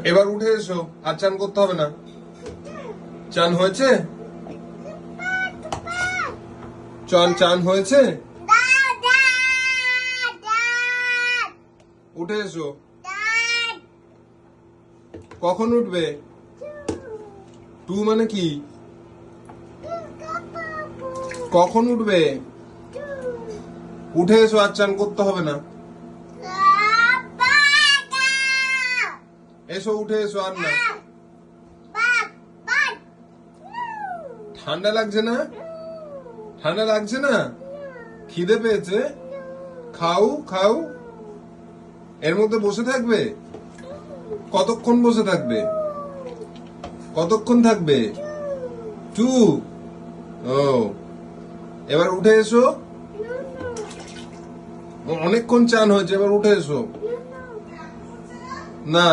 এবার উঠে এসো, আর চান করতে হবে না। চান হয়েছে? চান হয়েছে? উঠে এসো। কখন উঠবে? 2 মানে কি? কখন উঠবে? উঠে এসো, আর চান করতে হবে না। এসো, উঠে এসো, আর না। ঠান্ডা লাগছে না? ঠান্ডা লাগছে না? খিদে পেয়েছে? খাও খাও। এর মধ্যে বসে থাকবে? কতক্ষণ বসে থাকবে? কতক্ষণ থাকবে? 2। ও, এবার উঠে এসো। অনেকক্ষণ চান হয়েছে, এবার উঠে এসো। না।